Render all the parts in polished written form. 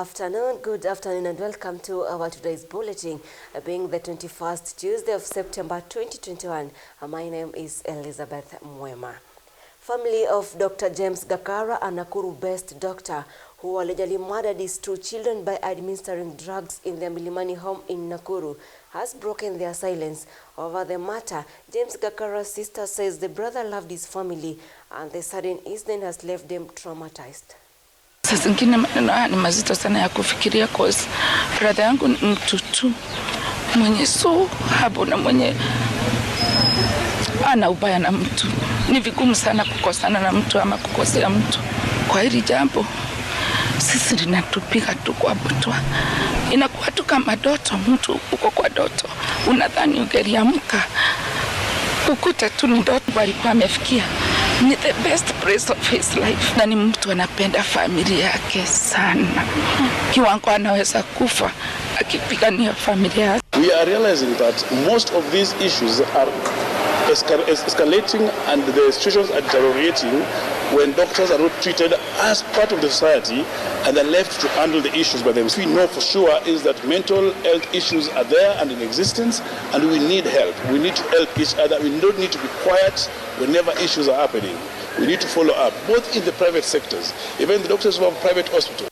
Good afternoon and welcome to our today's bulletin, being the 21st Tuesday of September 2021. My name is Elizabeth Mwema. Family of Dr. James Gakara, a Nakuru-based doctor who allegedly murdered his two children by administering drugs in their Milimani home in Nakuru, has broken their silence over the matter. James Gakara's sister says the brother loved his family and the sudden incident has left them traumatized. Sasa zingine maneno haya ni mazito sana ya kufikiria cause brother yangu ni mtu tu mwenye hapo na mwenye ana ubaya na mtu. Ni vigumu sana kukosana na mtu ama kukosea mtu. Kwa hili jambo sisi linatupiga tu kwa butwa. Inakuwa tu kama doto, mtu uko kwa doto. Unadhani ungeliamka ukuta tu ni doto alikuwa amefikia. Ni the best place of his life. Na ni mtu anapenda familia yake sana. Kiwango anaweza kufa akipigania familia yake. We are realizing that most of these issues are escalating and the situations are deteriorating when doctors are not treated as part of the society and are left to handle the issues by them. We know for sure is that mental health issues are there and in existence, and we need help. We need to help each other. We don't need to be quiet whenever issues are happening. We need to follow up, both in the private sectors, even the doctors who have private hospitals.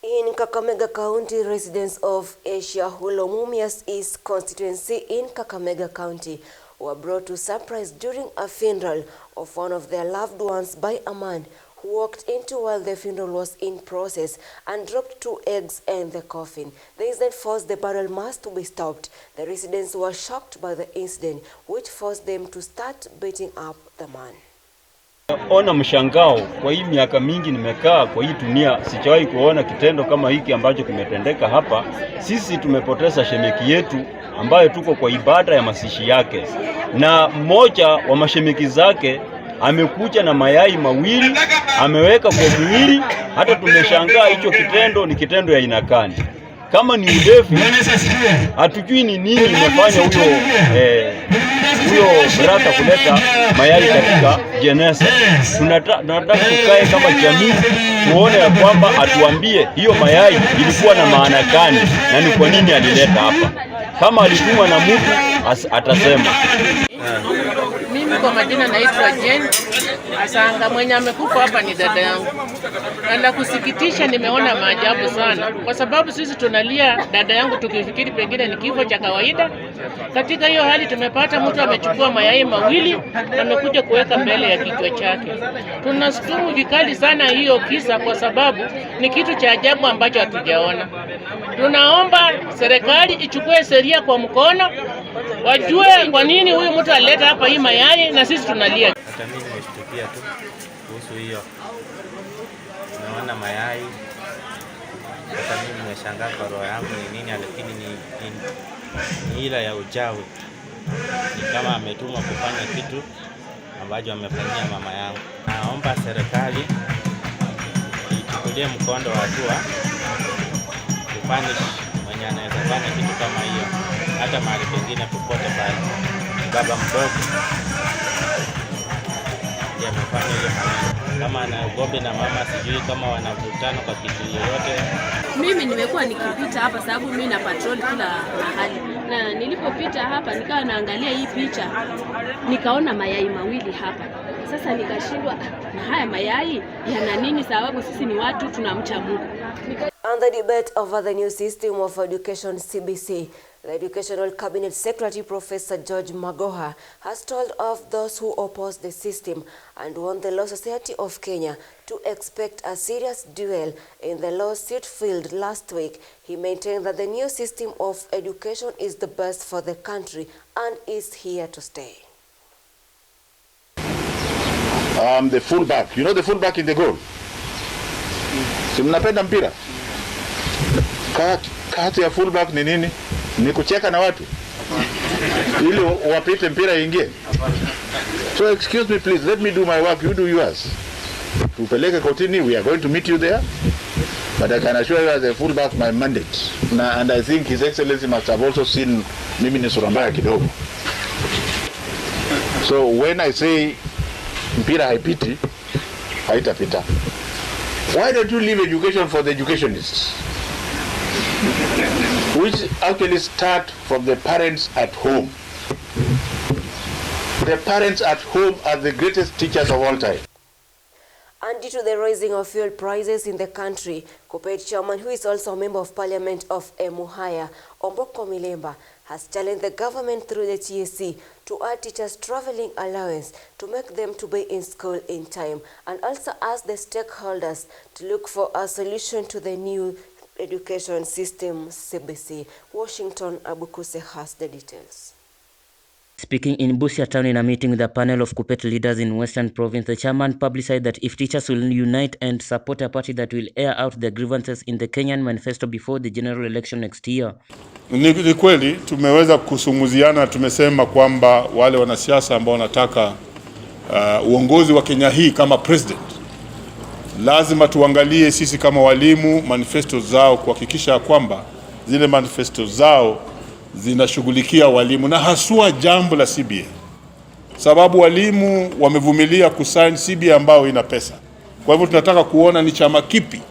In Kakamega County, residents of Asia Hulo Mumias East constituency in Kakamega County were brought to surprise during a funeral of one of their loved ones by a man who walked into while the funeral was in process and dropped 2 eggs in the coffin. The incident forced the burial mass to be stopped. The residents were shocked by the incident, which forced them to start beating up the man. Ona mshangao, kwa hii miaka mingi nimekaa kwa hii dunia, sijawahi kuona kitendo kama hiki ambacho kimetendeka hapa. Sisi tumepoteza shemeki yetu ambayo tuko kwa ibada ya masishi yake, na mmoja wa mashemeki zake amekuja na mayai mawili ameweka kwa mwili. Hata tumeshangaa hicho kitendo ni kitendo ya aina gani. Kama ni ulevi, hatujui ni nini imefanya huyo brata kuleta mayai katika jeneza. Tunataka tukae kama jamii tuone ya kwamba atuambie hiyo mayai ilikuwa na maana gani na ni kwa nini alileta hapa. Kama alitumwa na mtu atasema. Mimi kwa majina naitwa Jane Asanga, mwenye amekufa hapa ni dada yangu. Na kusikitisha, nimeona maajabu sana kwa sababu sisi tunalia dada yangu tukifikiri pengine ni kifo cha kawaida. Katika hiyo hali tumepata mtu amechukua mayai mawili amekuja kuweka mbele ya kichwa chake. Tunashtumu vikali sana hiyo kisa kwa sababu ni kitu cha ajabu ambacho hatujaona. Tunaomba serikali ichukue sheria kwa mkono, wajue kwa nini huyu mtu alileta hapa hii mayai na sisi tunalia. Hata mimi nimeshtukia tu kuhusu hiyo. Naona mayai. Hata mimi nimeshangaa kwa roho yangu ni nini, lakini ni ila ya uchawi. Ni kama ametumwa kufanya kitu ambacho amefanyia mama yangu. Naomba serikali ichukulie mkondo wa hatua kupunish mwenye anaweza fanya kitu kama hiyo, hata mahali pengine popote pale. Baba mdogo ndiye amefanya hiyo maneno. Kama anaogopa na mama, sijui kama wanavutana kwa kitu yoyote. Mimi nimekuwa nikipita hapa sababu mimi na patrol kila mahali. Na nilipopita hapa nikawa naangalia hii picha, nikaona mayai mawili hapa. Sasa nikashindwa na haya mayai yana nini, sababu sisi ni watu tunamcha Mungu. On the debate over the new system of education CBC, the Educational Cabinet Secretary Professor George Magoha has told of those who oppose the system and want the Law Society of Kenya to expect a serious duel in the lawsuit filed last week. He maintained that the new system of education is the best for the country and is here to stay. The fullback, you know the fullback in the goal? Si mnapenda mpira? Kati ya fullback ni nini? Ni kucheka na watu ili wapite mpira ingie. So excuse me please, let me do my work, you do yours. Tupeleke kotini, we are going to meet you there. But I can assure you as a fullback my mandate. And I think His Excellency must have also seen mimi ni sura mbaya kidogo. So when I say mpira haipiti, haitapita. Why don't you leave education for the educationists? Which actually start from the parents at home. The parents at home are the greatest teachers of all time. And due to the rising of fuel prices in the country, Kuppet chairman, who is also a member of parliament of Emuhaya, Omboko Milemba, has challenged the government through the TSC to add teachers' traveling allowance to make them to be in school in time, and also asked the stakeholders to look for a solution to the new education system, CBC. Washington Abukuse has the details. Speaking in Busia town in a meeting with a panel of Kuppet leaders in Western Province, the chairman publicized that if teachers will unite and support a party that will air out their grievances in the Kenyan manifesto before the general election next year. Ni kweli tumeweza kusumuziana, tumesema kwamba wale wanasiasa ambao wanataka uongozi wa Kenya hii kama president, lazima tuangalie sisi kama walimu manifesto zao, kuhakikisha kwamba zile manifesto zao zinashughulikia walimu na haswa jambo la CBA, sababu walimu wamevumilia kusign CBA ambao ina pesa. Kwa hivyo tunataka kuona ni chama kipi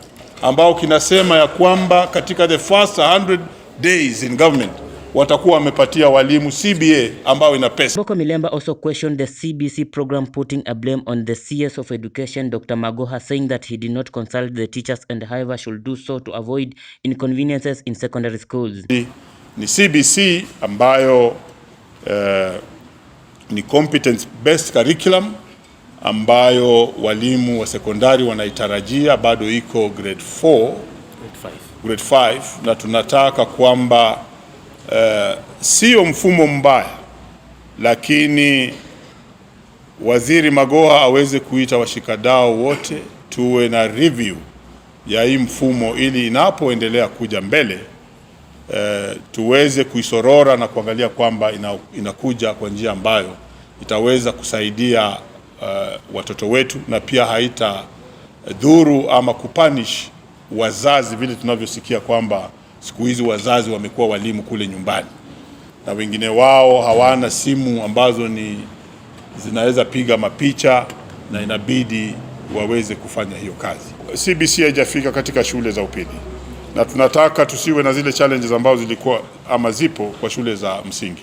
ambao kinasema ya kwamba katika the first 100 days in government watakuwa wamepatia walimu CBA ambao ina pesa. Omboko Milemba also questioned the CBC program, putting a blame on the CS of Education, Dr. Magoha, saying that he did not consult the teachers and however should do so to avoid inconveniences in secondary schools. Ni CBC ambayo ni competence based curriculum ambayo walimu wa sekondari wanaitarajia, bado iko grade 5, na tunataka kwamba sio mfumo mbaya, lakini Waziri Magoha aweze kuita washikadau wote, tuwe na review ya hii mfumo ili inapoendelea kuja mbele tuweze kuisorora na kuangalia kwamba inakuja kwa njia ambayo itaweza kusaidia watoto wetu, na pia haita dhuru ama kupanish wazazi vile tunavyosikia kwamba siku hizi wazazi wamekuwa walimu kule nyumbani na wengine wao hawana simu ambazo zinaweza piga mapicha na inabidi waweze kufanya hiyo kazi. CBC haijafika katika shule za upili na tunataka tusiwe na zile challenges ambazo zilikuwa ama zipo kwa shule za msingi.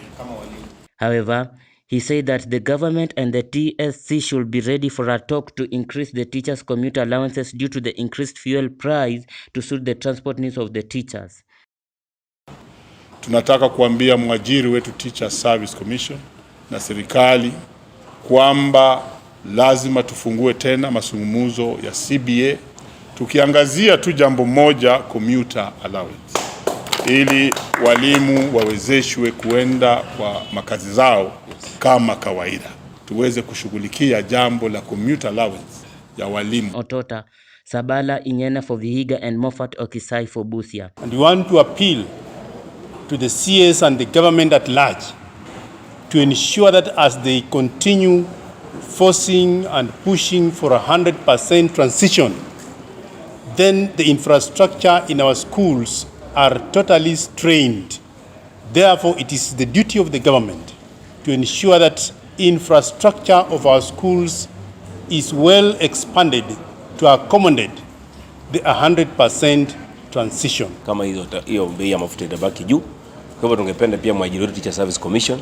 However, he said that the government and the TSC should be ready for a talk to increase the teachers' commuter allowances due to the increased fuel price to suit the transport needs of the teachers. Tunataka kuambia mwajiri wetu Teachers Service Commission na serikali kwamba lazima tufungue tena mazungumzo ya CBA, tukiangazia tu jambo moja, commuter allowance, ili walimu wawezeshwe kuenda kwa makazi zao kama kawaida. Tuweze kushughulikia jambo la commuter allowance ya walimu. Otota, Sabala Inyena for Vihiga and Moffat Okisai for Busia. And we want to appeal to the CS and the government at large to ensure that as they continue forcing and pushing for 100% transition, then the infrastructure in our schools are totally strained. Therefore, it is the duty of the government to ensure that infrastructure of our schools is well expanded to accommodate the 100% transition. Kama hiyo bei ya mafuta itabaki juu, kwa hivyo tungependa pia mwajiri wetu Teacher Service Commission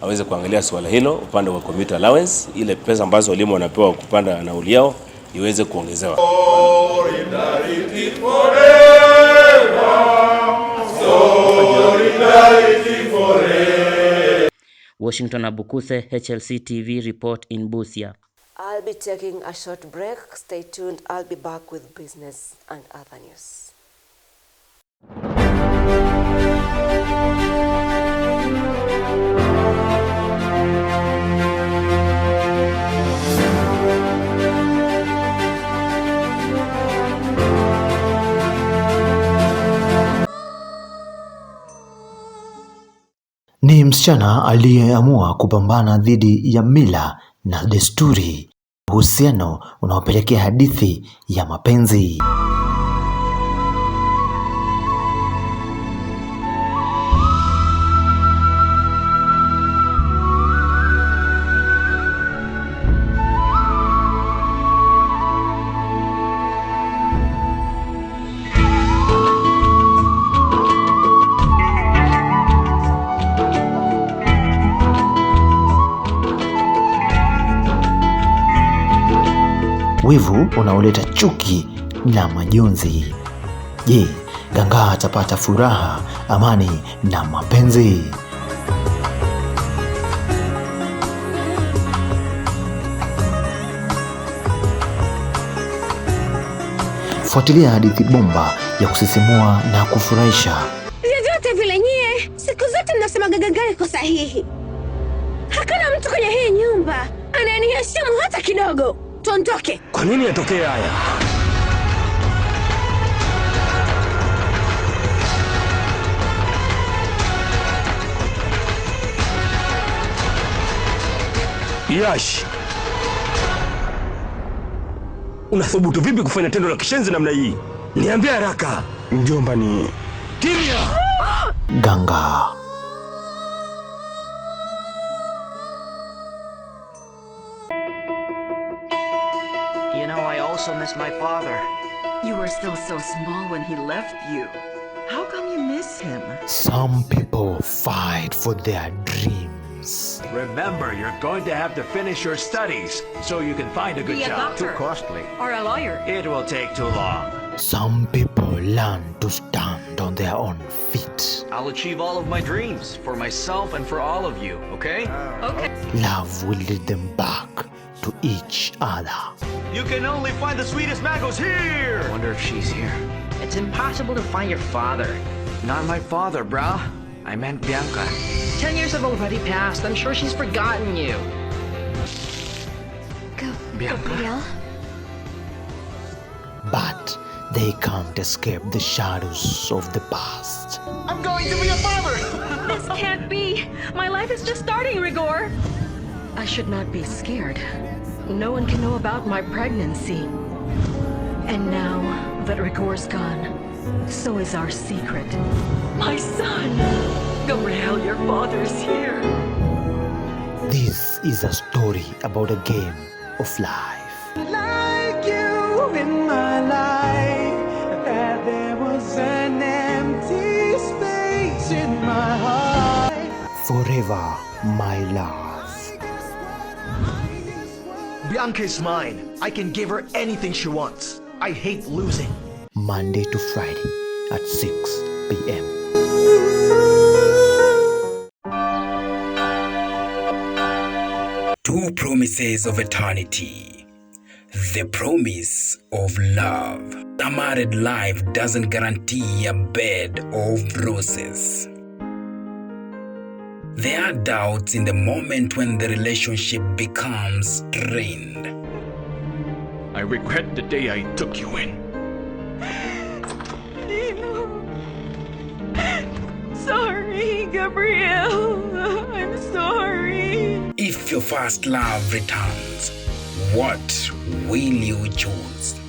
aweze kuangalia swala hilo upande wa commuter allowance, ile pesa ambazo walimu wanapewa kupanda nauli yao iweze kuongezewa. Solidarity forever. Solidarity forever. Washington Abukuse, HLC TV report in Busia. I'll be taking a short break. Stay tuned. I'll be back with business and other news. Ni msichana aliyeamua kupambana dhidi ya mila na desturi, uhusiano unaopelekea hadithi ya mapenzi. wivu unaoleta chuki na majonzi. Je, Ganga atapata furaha, amani na mapenzi? Fuatilia hadithi bomba ya kusisimua na kufurahisha. Vyovyote vile nyie, siku zote mnasema Ganga iko sahihi. Hakuna mtu kwenye hii nyumba anayeniheshimu hata kidogo. Tuondoke. Kwa nini yatokea haya? Yash, unathubutu vipi kufanya tendo la kishenzi namna hii? Niambie haraka. Mjomba ni kimya. Ganga. You know, I also miss my father. You were still so small when he left you. How come you miss him? Some people fight for their dreams. Remember, you're going to have to finish your studies so you can find a good Be a job. doctor. Too costly. Or a lawyer. It will take too long. Some people learn to stand on their own feet. I'll achieve all of my dreams for myself and for all of you, okay? Okay. Love will lead them back to each other. You can only find the sweetest mangoes here! I wonder if she's here. It's impossible to find your father. Not my father, brah. I meant Bianca. 10 years have already passed. I'm sure she's forgotten you. Gabriel? But they can't escape the shadows of the past. I'm going to be a father! This can't be. My life is just starting, Rigor. I should not be scared. No one can know about my pregnancy. And now that Rigor's gone, so is our secret. My son! Gabriel, your father's here. This is a story about a game of life. Like you in my life, that there was an empty space in my heart. Forever, my love. Bianca is mine. I can give her anything she wants. I hate losing. Monday to Friday at 6 p.m. Two promises of eternity. The promise of love. A married life doesn't guarantee a bed of roses. There are doubts in the moment when the relationship becomes strained. I regret the day I took you in. Sorry, Gabriel. I'm sorry. If your first love returns, what will you choose?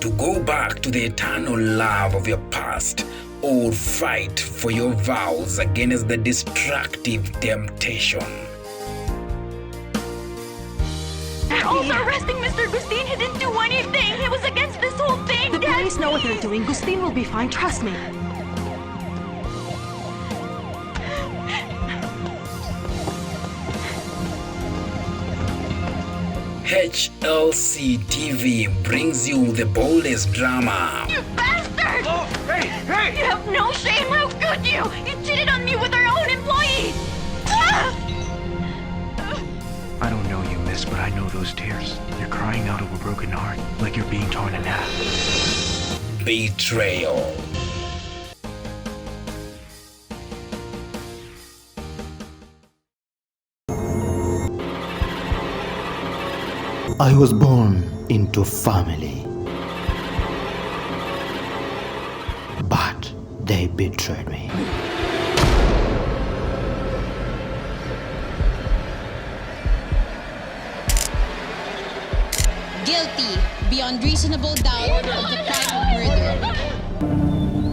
To go back to the eternal love of your past, or fight for your vows against the destructive temptation? They're also arresting Mr. Gustin. He didn't do anything. He was against this whole thing. The police know what they're doing. Gustin will be fine. Trust me. HLC TV brings you the boldest drama. You bastard! Oh, hey, hey! You have no shame. How could you? You cheated on me with our own employee. I don't know you, miss, but I know those tears. You're crying out of a broken heart, like you're being torn in half. Betrayal. I was born into family, but they betrayed me. Guilty, beyond reasonable doubt, of the crime of murder.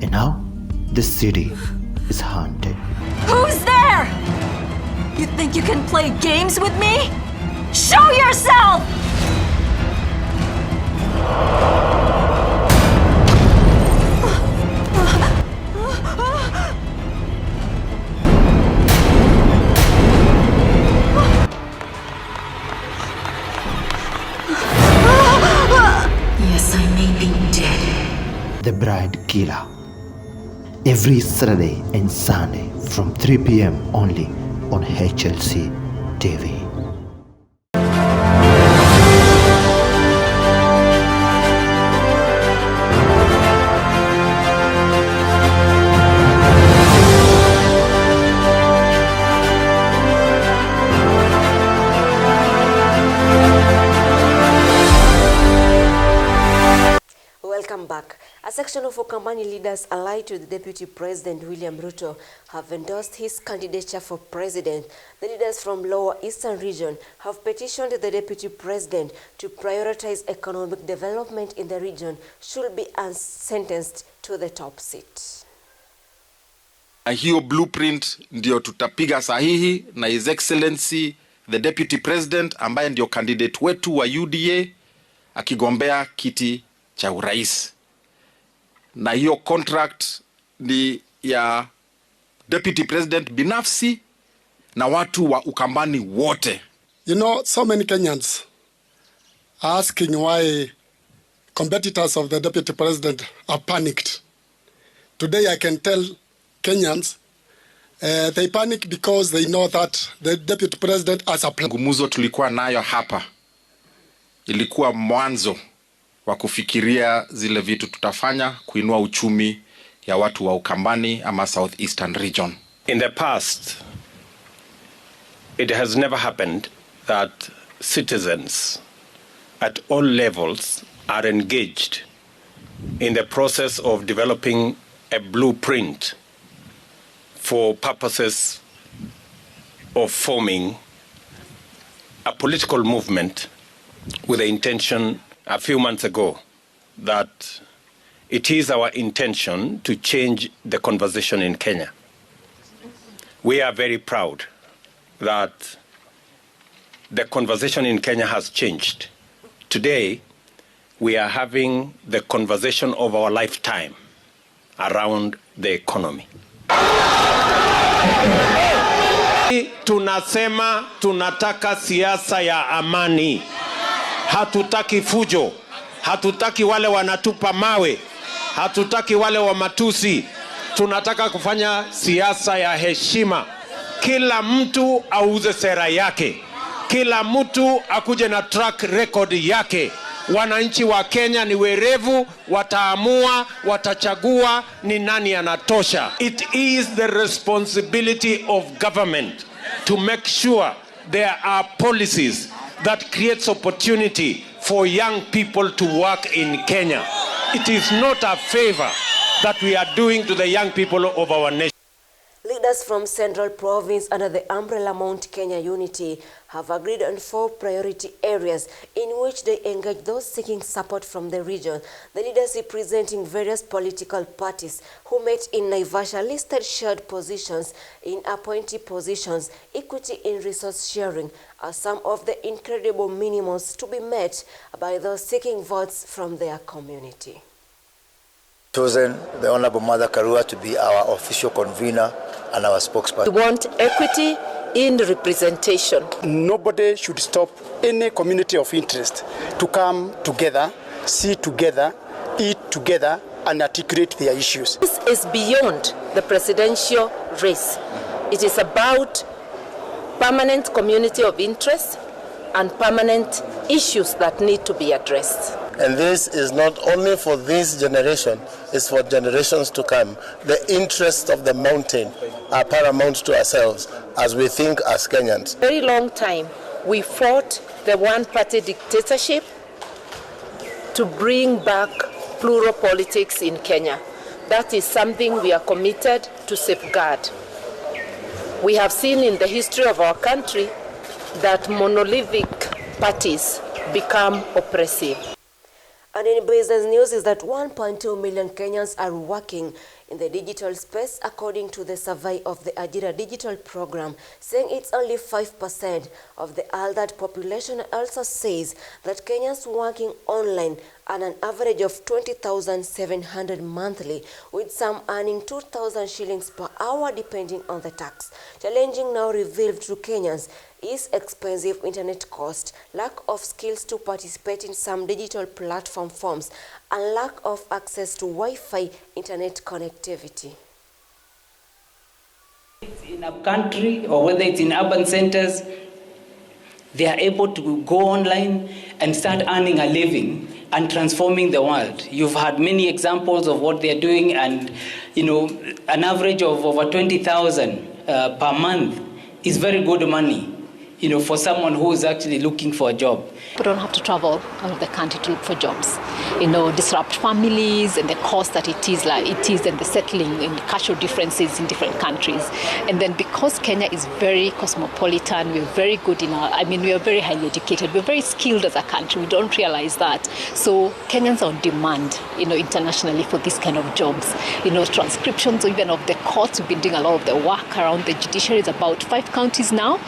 And now, the city is haunted. Who's there? You think you can play games with me? Show yourself! The Bride Killer. Every Saturday and Sunday from 3 p.m. only on HLC TV. Welcome back. A section of Ukambani leaders allied to the Deputy President William Ruto have endorsed his candidature for president. The leaders from Lower Eastern Region have petitioned the Deputy President to prioritize economic development in the region should be sentenced to the top seat. Hiyo blueprint ndio tutapiga sahihi na His Excellency the Deputy President ambaye ndio candidate wetu wa UDA akigombea kiti cha urais. Na hiyo contract ni ya Deputy President binafsi na watu wa Ukambani wote. You know, so many Kenyans are asking why competitors of the Deputy President are panicked. Today I can tell Kenyans they panic because they know that the Deputy President has a plan. Ngumuzo tulikuwa nayo hapa ilikuwa mwanzo wa kufikiria zile vitu tutafanya kuinua uchumi ya watu wa Ukambani ama Southeastern Region. In the past, it has never happened that citizens at all levels are engaged in the process of developing a blueprint for purposes of forming a political movement with the intention a few months ago that it is our intention to change the conversation in Kenya. We are very proud that the conversation in Kenya has changed. Today, we are having the conversation of our lifetime around the economy. Tunasema tunataka siasa ya amani. Hatutaki fujo, hatutaki wale wanatupa mawe, hatutaki wale wa matusi. Tunataka kufanya siasa ya heshima. Kila mtu auze sera yake, kila mtu akuje na track record yake. Wananchi wa Kenya ni werevu, wataamua, watachagua ni nani anatosha. It is the responsibility of government to make sure there are policies that creates opportunity for young people to work in Kenya. It is not a favor that we are doing to the young people of our nation. Leaders from Central Province under the umbrella Mount Kenya Unity have agreed on 4 priority areas in which they engage those seeking support from the region. The leaders representing various political parties who met in Naivasha listed shared positions in appointee positions, equity in resource sharing are some of the incredible minimums to be met by those seeking votes from their community. Chosen the Honorable Mother Karua to be our official convener and our spokesperson. We want equity in representation. Nobody should stop any community of interest to come together, see together, eat together, and articulate their issues. This is beyond the presidential race. It is about permanent community of interest and permanent issues that need to be addressed. And this is not only for this generation, it's for generations to come. The interests of the mountain are paramount to ourselves as we think as Kenyans. Very long time, we fought the one-party dictatorship to bring back plural politics in Kenya. That is something we are committed to safeguard. We have seen in the history of our country that monolithic parties become oppressive. And in business news is that 1.2 million Kenyans are working in the digital space, according to the survey of the Ajira Digital Program, saying it's only 5% of the adult population. Also says that Kenyans working online earn an average of 20,700 monthly, with some earning 2,000 shillings per hour depending on the tax. Challenging now revealed to Kenyans is expensive internet cost, lack of skills to participate in some digital platform forms, and lack of access to Wi-Fi internet connectivity. In a country or whether it's in urban centers, they are able to go online and start earning a living and transforming the world. You've had many examples of what they're doing, and an average of over 20,000 per month is very good money, for someone who is actually looking for a job. We don't have to travel out of the country to look for jobs, disrupt families and the cost that it is, and the settling and cultural differences in different countries. And then because Kenya is very cosmopolitan, we're very good we are very highly educated, we're very skilled as a country, we don't realize that. So Kenyans are on demand, internationally for this kind of jobs. Transcriptions even of the courts, we've been doing a lot of the work around the judiciary. It's about 5 counties now,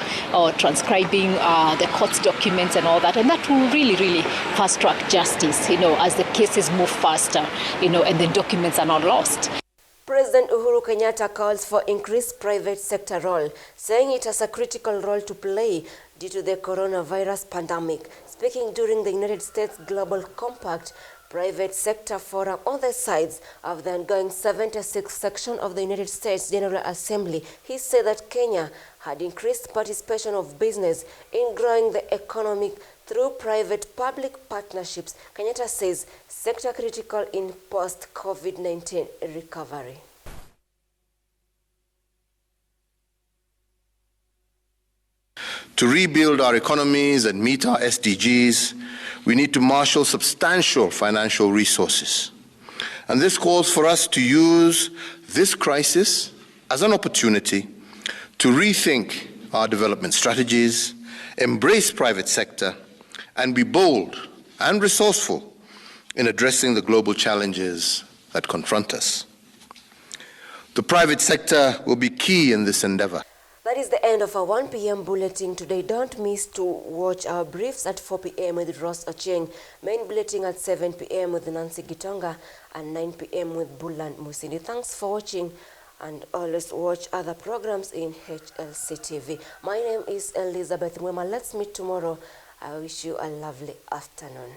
transcribing the court's documents and all that. And that will really, really fast-track justice, as the cases move faster, and the documents are not lost. President Uhuru Kenyatta calls for increased private sector role, saying it has a critical role to play due to the coronavirus pandemic. Speaking during the United States Global Compact Private Sector Forum on the sides of the ongoing 76th section of the United States General Assembly, he said that Kenya had increased participation of business in growing the economy through private-public partnerships. Kenyatta says sector critical in post-COVID-19 recovery. To rebuild our economies and meet our SDGs, we need to marshal substantial financial resources. And this calls for us to use this crisis as an opportunity to rethink our development strategies, embrace private sector, and be bold and resourceful in addressing the global challenges that confront us. The private sector will be key in this endeavor. That is the end of our 1 p.m. bulletin today. Don't miss to watch our briefs at 4 p.m. with Ross Ocheng, main bulletin at 7 p.m. with Nancy Gitonga, and 9 p.m. with Bulan Musini. Thanks for watching, and always watch other programs in HLC TV. My name is Elizabeth Mwema. Let's meet tomorrow. I wish you a lovely afternoon.